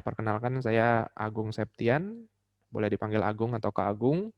Perkenalkan saya Agung Septian, boleh dipanggil Agung atau Kak Agung.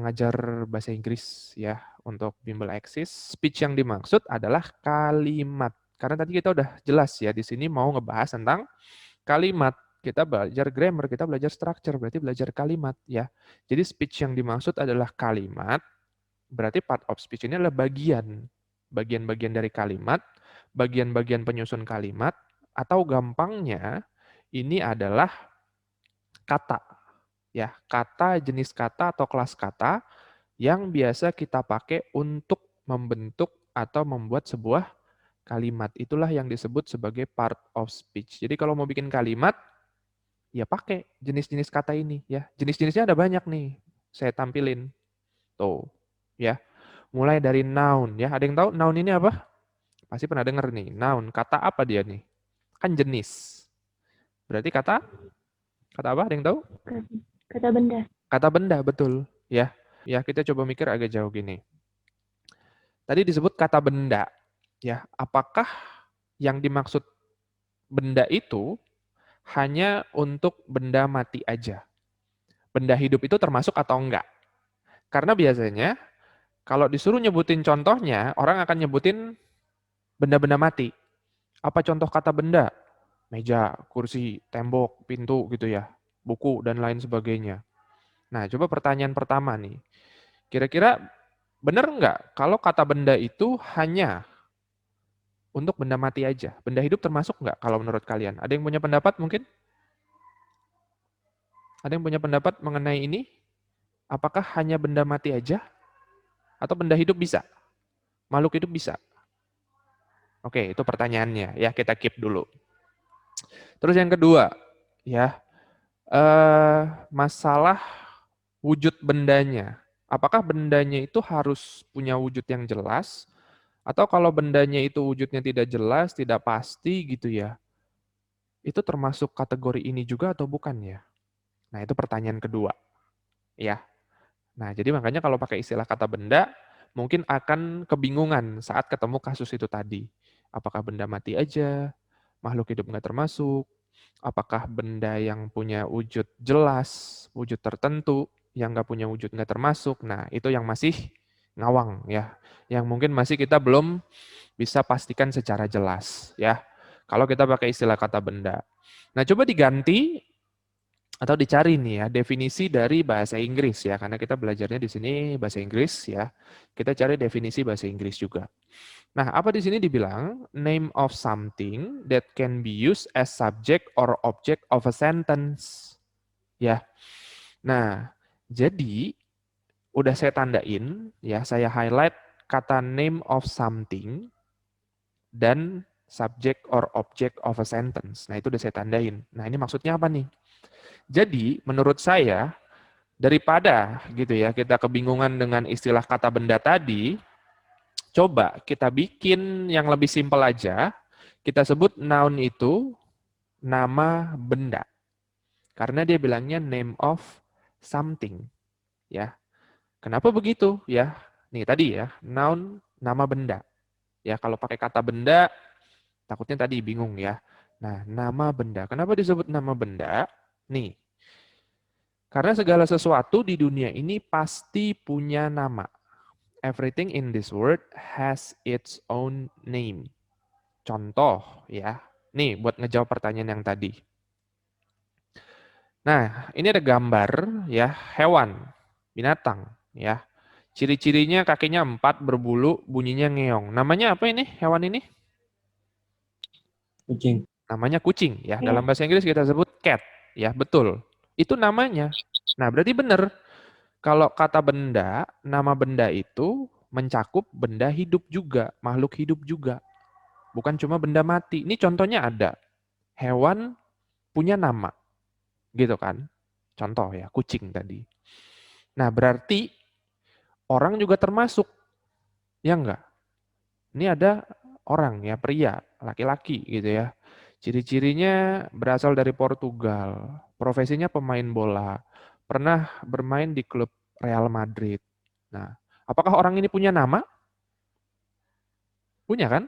Ngajar bahasa Inggris ya untuk Bimbel Axis. Speech yang dimaksud adalah kalimat. Karena tadi kita udah jelas ya di sini mau ngebahas tentang kalimat. Kita belajar grammar, kita belajar structure, berarti belajar kalimat ya. Jadi speech yang dimaksud adalah kalimat, berarti part of speech ini adalah bagian-bagian dari kalimat, bagian-bagian penyusun kalimat, atau gampangnya ini adalah kata. Ya, kata, jenis kata atau kelas kata yang biasa kita pakai untuk membentuk atau membuat sebuah kalimat. Itulah yang disebut sebagai part of speech. Jadi kalau mau bikin kalimat, ya pakai jenis-jenis kata ini ya. Jenis-jenisnya ada banyak nih. Saya tampilin. Tuh, ya. Mulai dari noun ya. Ada yang tahu noun ini apa? Pasti pernah dengar nih. Noun, kata apa dia nih? Kan jenis. Berarti kata apa? Ada yang tahu? Kata benda. Kata benda, betul. Ya, ya kita coba mikir agak jauh gini. Tadi disebut kata benda. Ya, apakah yang dimaksud benda itu hanya untuk benda mati aja? Benda hidup itu termasuk atau enggak? Karena biasanya kalau disuruh nyebutin contohnya, orang akan nyebutin benda-benda mati. Apa contoh kata benda? Meja, kursi, tembok, pintu gitu ya, buku dan lain sebagainya. Nah, coba pertanyaan pertama nih. Kira-kira benar nggak kalau kata benda itu hanya untuk benda mati aja? Benda hidup termasuk nggak kalau menurut kalian? Ada yang punya pendapat mungkin? Ada yang punya pendapat mengenai ini? Apakah hanya benda mati aja? Atau benda hidup bisa? Makhluk hidup bisa? Oke, itu pertanyaannya. Ya, kita keep dulu. Terus yang kedua, ya, masalah wujud bendanya. Apakah bendanya itu harus punya wujud yang jelas? Atau kalau bendanya itu wujudnya tidak jelas, tidak pasti gitu ya, itu termasuk kategori ini juga atau bukan ya? Nah, itu pertanyaan kedua. Ya. Nah, jadi makanya kalau pakai istilah kata benda, mungkin akan kebingungan saat ketemu kasus itu tadi. Apakah benda mati aja, makhluk hidup nggak termasuk, apakah benda yang punya wujud jelas, wujud tertentu, yang nggak punya wujud nggak termasuk. Nah, itu yang masih ngawang ya. Yang mungkin masih kita belum bisa pastikan secara jelas ya. Kalau kita pakai istilah kata benda. Nah, coba diganti atau dicari nih ya definisi dari bahasa Inggris ya, karena kita belajarnya di sini bahasa Inggris ya. Kita cari definisi bahasa Inggris juga. Nah, apa di sini dibilang name of something that can be used as subject or object of a sentence. Ya. Nah, jadi udah saya tandain ya, saya highlight kata name of something dan subject or object of a sentence. Nah, itu udah saya tandain. Nah, ini maksudnya apa nih? Jadi, menurut saya, daripada gitu ya, kita kebingungan dengan istilah kata benda tadi, coba kita bikin yang lebih simpel aja. Kita sebut noun itu nama benda. Karena dia bilangnya name of something. Ya. Kenapa begitu? Ya, nih tadi ya, noun nama benda. Ya, kalau pakai kata benda, takutnya tadi bingung ya. Nah, nama benda. Kenapa disebut nama benda? Nih, karena segala sesuatu di dunia ini pasti punya nama. Everything in this world has its own name. Contoh ya. Nih buat ngejawab pertanyaan yang tadi. Nah, ini ada gambar ya, hewan, binatang ya. Ciri-cirinya kakinya 4, berbulu, bunyinya ngeong. Namanya apa ini hewan ini? Kucing. Namanya kucing ya. Ya. Dalam bahasa Inggris kita sebut cat ya, betul. Itu namanya. Nah, berarti benar. Kalau kata benda, nama benda itu mencakup benda hidup juga, makhluk hidup juga. Bukan cuma benda mati. Ini contohnya ada. Hewan punya nama. Gitu kan. Contoh ya, kucing tadi. Nah, berarti orang juga termasuk. Ya enggak? Ini ada orang ya, pria, laki-laki gitu ya. Ciri-cirinya berasal dari Portugal. Profesinya pemain bola. Pernah bermain di klub Real Madrid. Nah, apakah orang ini punya nama? Punya kan?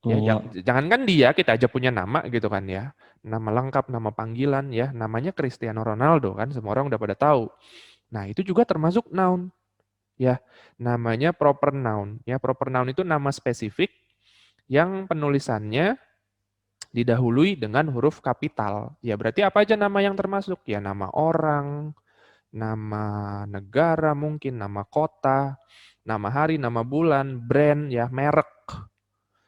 Ya, Tua. jangankan dia, kita aja punya nama gitu kan ya. Nama lengkap, nama panggilan ya. Namanya Cristiano Ronaldo kan, semua orang udah pada tahu. Nah, itu juga termasuk noun ya. Namanya proper noun. Ya, proper noun itu nama spesifik yang penulisannya didahului dengan huruf kapital. Ya, berarti apa aja nama yang termasuk? Ya, nama orang, nama negara mungkin, nama kota, nama hari, nama bulan, brand ya, merek.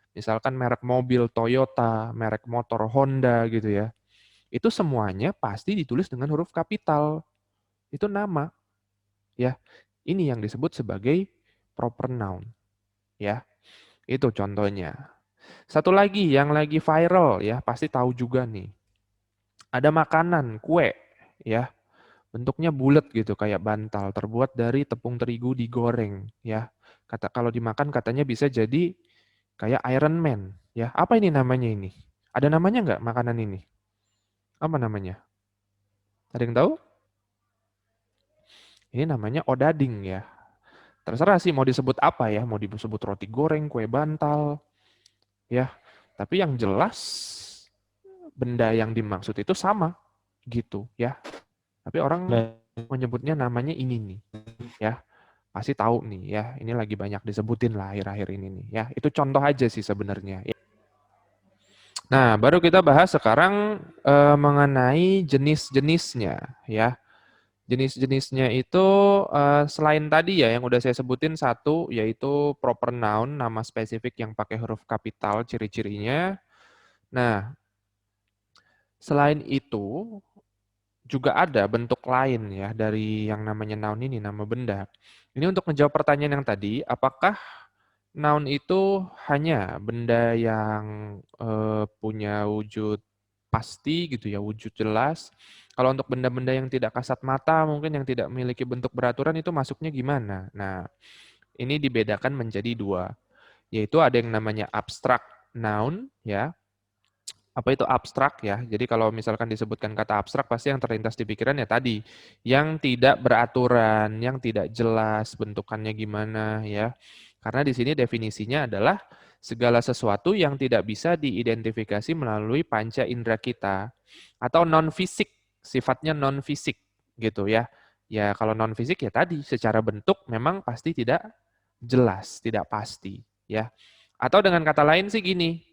Misalkan merek mobil Toyota, merek motor Honda gitu ya. Itu semuanya pasti ditulis dengan huruf kapital. Itu nama ya. Ini yang disebut sebagai proper noun ya. Itu contohnya. Satu lagi yang lagi viral ya, pasti tahu juga nih. Ada makanan, kue ya. Bentuknya bulat gitu kayak bantal, terbuat dari tepung terigu digoreng ya. Kata kalau dimakan katanya bisa jadi kayak Iron Man ya. Apa ini namanya ini? Ada namanya nggak makanan ini? Apa namanya? Ada yang tahu? Ini namanya odading ya. Terserah sih mau disebut apa ya, mau disebut roti goreng, kue bantal, ya. Tapi yang jelas benda yang dimaksud itu sama gitu ya. Tapi orang menyebutnya namanya ini nih, ya. Pasti tahu nih ya, ini lagi banyak disebutin lah akhir-akhir ini nih ya. Itu contoh aja sih sebenarnya. Ya. Nah, baru kita bahas sekarang mengenai jenis-jenisnya ya. Jenis-jenisnya itu selain tadi ya yang udah saya sebutin satu yaitu proper noun, nama spesifik yang pakai huruf kapital ciri-cirinya. Nah, selain itu juga ada bentuk lain ya dari yang namanya noun ini, nama benda. Ini untuk menjawab pertanyaan yang tadi, apakah noun itu hanya benda yang punya wujud pasti gitu ya, wujud jelas. Kalau untuk benda-benda yang tidak kasat mata, mungkin yang tidak memiliki bentuk beraturan itu masuknya gimana? Nah, ini dibedakan menjadi dua, yaitu ada yang namanya abstract noun ya. Apa itu abstrak ya? Jadi kalau misalkan disebutkan kata abstrak pasti yang terlintas di pikiran ya tadi, yang tidak beraturan, yang tidak jelas bentukannya gimana ya. Karena di sini definisinya adalah segala sesuatu yang tidak bisa diidentifikasi melalui panca indera kita atau non fisik, sifatnya non fisik gitu ya. Ya kalau non fisik ya tadi secara bentuk memang pasti tidak jelas, tidak pasti ya. Atau dengan kata lain sih gini,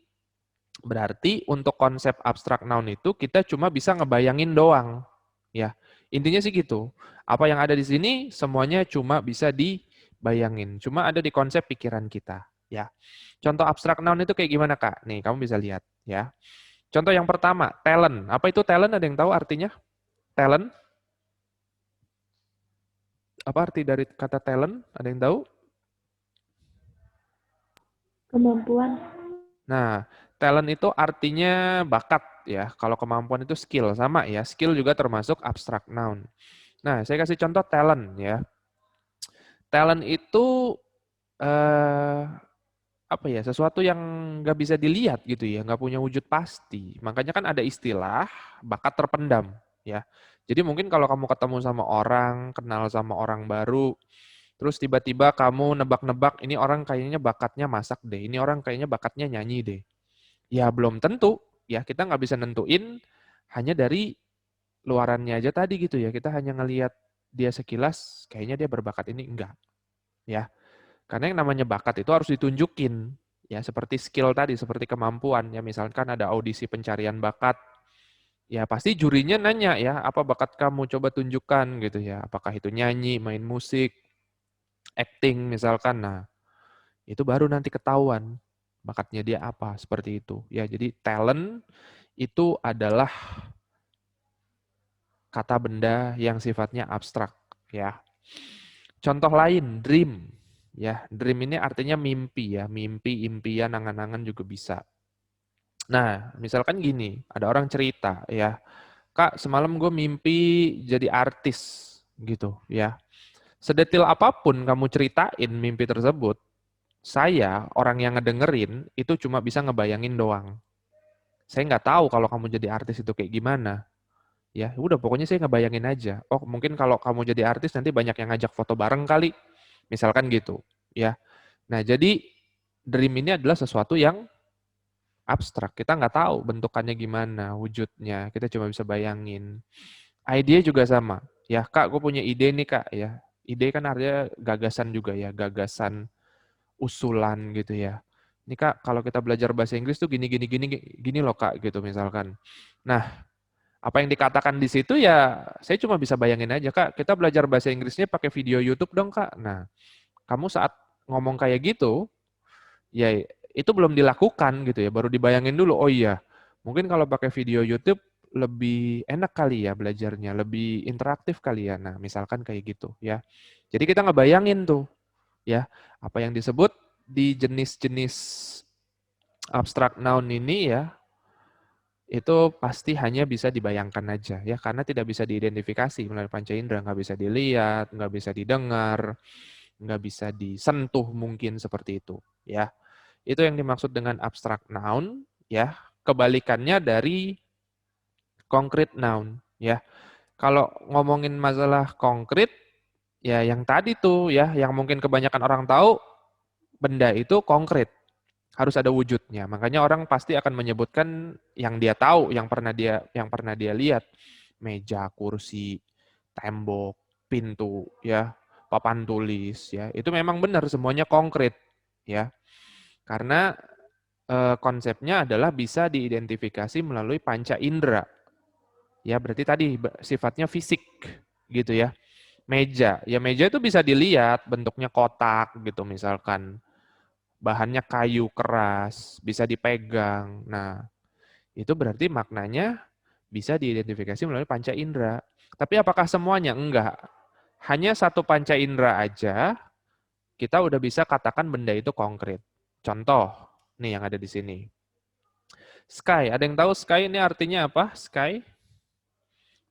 berarti untuk konsep abstrak noun itu kita cuma bisa ngebayangin doang. Ya. Intinya sih gitu. Apa yang ada di sini semuanya cuma bisa dibayangin. Cuma ada di konsep pikiran kita, ya. Contoh abstrak noun itu kayak gimana, Kak? Nih, kamu bisa lihat, ya. Contoh yang pertama, talent. Apa itu talent? Ada yang tahu artinya? Talent? Apa arti dari kata talent? Ada yang tahu? Kemampuan. Nah, talent itu artinya bakat ya. Kalau kemampuan itu skill sama ya. Skill juga termasuk abstract noun. Nah, saya kasih contoh talent ya. Talent itu eh, apa ya? Sesuatu yang nggak bisa dilihat gitu ya, nggak punya wujud pasti. Makanya kan ada istilah bakat terpendam ya. Jadi mungkin kalau kamu ketemu sama orang, kenal sama orang baru, terus tiba-tiba kamu nebak-nebak ini orang kayaknya bakatnya masak deh, ini orang kayaknya bakatnya nyanyi deh. Ya belum tentu, ya kita nggak bisa nentuin hanya dari luarannya aja tadi gitu ya. Kita hanya ngelihat dia sekilas, kayaknya dia berbakat ini enggak, ya. Karena yang namanya bakat itu harus ditunjukin, ya seperti skill tadi, seperti kemampuan. Ya misalkan ada audisi pencarian bakat, ya pasti jurinya nanya ya, apa bakat kamu coba tunjukkan gitu ya. Apakah itu nyanyi, main musik, acting misalkan. Nah, itu baru nanti ketahuan bakatnya dia apa, seperti itu. Ya, jadi talent itu adalah kata benda yang sifatnya abstrak ya. Contoh lain, dream. Ya, dream ini artinya mimpi ya, mimpi, impian, angan-angan juga bisa. Nah, misalkan gini, ada orang cerita ya, Kak, semalam gue mimpi jadi artis gitu ya. Sedetil apapun kamu ceritain mimpi tersebut, saya orang yang ngedengerin itu cuma bisa ngebayangin doang. Saya nggak tahu kalau kamu jadi artis itu kayak gimana. Ya, udah pokoknya saya ngebayangin aja. Oh, mungkin kalau kamu jadi artis nanti banyak yang ngajak foto bareng kali. Misalkan gitu, ya. Nah, jadi dream ini adalah sesuatu yang abstrak. Kita nggak tahu bentukannya gimana, wujudnya. Kita cuma bisa bayangin. Ide juga sama. Ya, Kak, gue punya ide nih, Kak. Ya, ide kan artinya gagasan juga ya, gagasan usulan gitu ya. Ini Kak, kalau kita belajar bahasa Inggris tuh gini, gini, gini, gini loh Kak, gitu misalkan. Nah, apa yang dikatakan di situ ya, saya cuma bisa bayangin aja Kak, kita belajar bahasa Inggrisnya pakai video YouTube dong Kak. Nah, kamu saat ngomong kayak gitu, ya itu belum dilakukan gitu ya, baru dibayangin dulu, oh iya, mungkin kalau pakai video YouTube lebih enak kali ya belajarnya, lebih interaktif kali ya. Nah, misalkan kayak gitu ya. Jadi kita ngebayangin tuh ya, apa yang disebut di jenis-jenis abstrak noun ini ya, itu pasti hanya bisa dibayangkan aja ya, karena tidak bisa diidentifikasi melalui panca indera, nggak bisa dilihat, nggak bisa didengar, nggak bisa disentuh mungkin seperti itu ya. Itu yang dimaksud dengan abstrak noun ya, kebalikannya dari concrete noun ya. Kalau ngomongin masalah konkret ya yang tadi tuh ya, yang mungkin kebanyakan orang tahu, benda itu konkret. Harus ada wujudnya. Makanya orang pasti akan menyebutkan yang dia tahu, yang pernah dia lihat. Meja, kursi, tembok, pintu, ya, papan tulis, ya. Itu memang benar semuanya konkret, ya. Karena konsepnya adalah bisa diidentifikasi melalui panca indera. Ya, berarti tadi sifatnya fisik gitu ya. Meja, ya meja itu bisa dilihat bentuknya kotak gitu misalkan. Bahannya kayu keras, bisa dipegang. Nah, itu berarti maknanya bisa diidentifikasi melalui panca indera. Tapi apakah semuanya? Enggak. Hanya satu panca indera aja, kita udah bisa katakan benda itu konkret. Contoh, nih yang ada di sini. Sky, ada yang tahu sky ini artinya apa? Sky?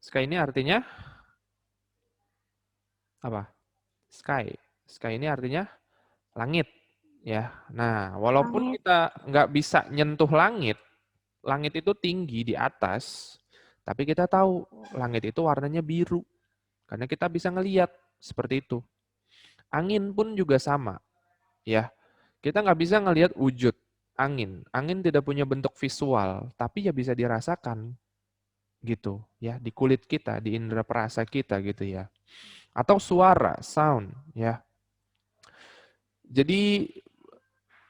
Sky ini artinya apa? Sky. Sky ini artinya langit. Ya, nah walaupun Langit. kita nggak bisa nyentuh langit, langit itu tinggi di atas, tapi kita tahu langit itu warnanya biru. Karena kita bisa ngeliat seperti itu. Angin pun juga sama. Ya, kita nggak bisa ngelihat wujud angin. Angin tidak punya bentuk visual, tapi ya bisa dirasakan gitu ya di kulit kita, di indera perasa kita gitu ya. Atau suara, sound ya. Jadi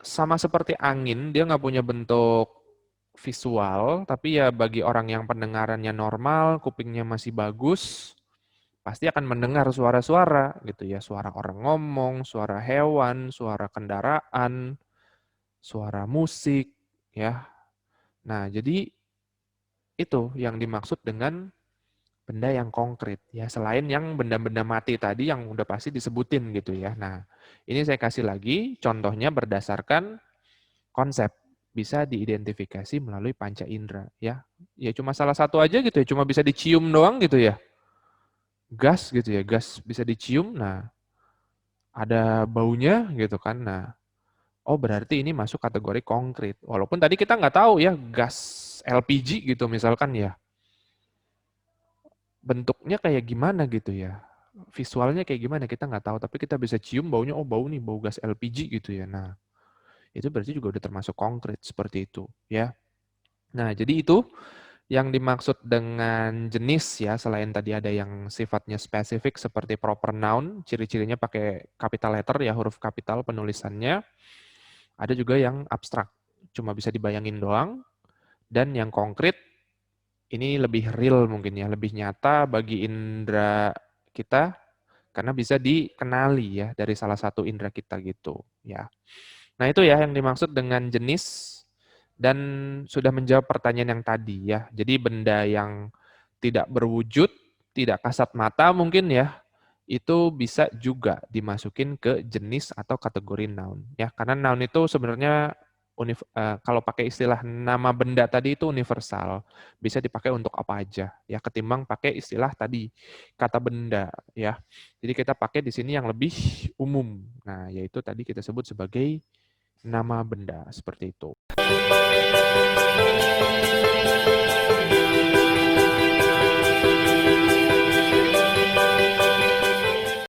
sama seperti angin, dia nggak punya bentuk visual, tapi ya bagi orang yang pendengarannya normal, kupingnya masih bagus, pasti akan mendengar suara-suara gitu ya, suara orang ngomong, suara hewan, suara kendaraan, suara musik ya. Nah, jadi itu yang dimaksud dengan benda yang konkret ya, selain yang benda-benda mati tadi yang udah pasti disebutin gitu ya. Nah, ini saya kasih lagi contohnya berdasarkan konsep bisa diidentifikasi melalui panca indera ya. Ya cuma salah satu aja gitu ya, cuma bisa dicium doang gitu ya. Gas gitu ya, gas bisa dicium. Nah, ada baunya gitu kan. Nah, oh berarti ini masuk kategori konkret. Walaupun tadi kita nggak tahu ya gas LPG gitu misalkan ya. Bentuknya kayak gimana gitu ya. Visualnya kayak gimana kita nggak tahu. Tapi kita bisa cium baunya, oh bau nih, bau gas LPG gitu ya. Nah, itu berarti juga udah termasuk konkret seperti itu ya. Nah, jadi itu yang dimaksud dengan jenis ya, selain tadi ada yang sifatnya spesifik seperti proper noun, ciri-cirinya pakai capital letter ya, huruf kapital penulisannya. Ada juga yang abstrak, cuma bisa dibayangin doang. Dan yang konkret, ini lebih real mungkin ya, lebih nyata bagi indera kita, karena bisa dikenali ya dari salah satu indera kita gitu ya. Nah itu ya yang dimaksud dengan jenis, dan sudah menjawab pertanyaan yang tadi ya. Jadi benda yang tidak berwujud, tidak kasat mata mungkin ya, itu bisa juga dimasukin ke jenis atau kategori noun ya. Karena noun itu sebenarnya kalau pakai istilah nama benda tadi itu universal, bisa dipakai untuk apa aja ya, ketimbang pakai istilah tadi kata benda ya. Jadi kita pakai di sini yang lebih umum. Nah, yaitu tadi kita sebut sebagai nama benda seperti itu.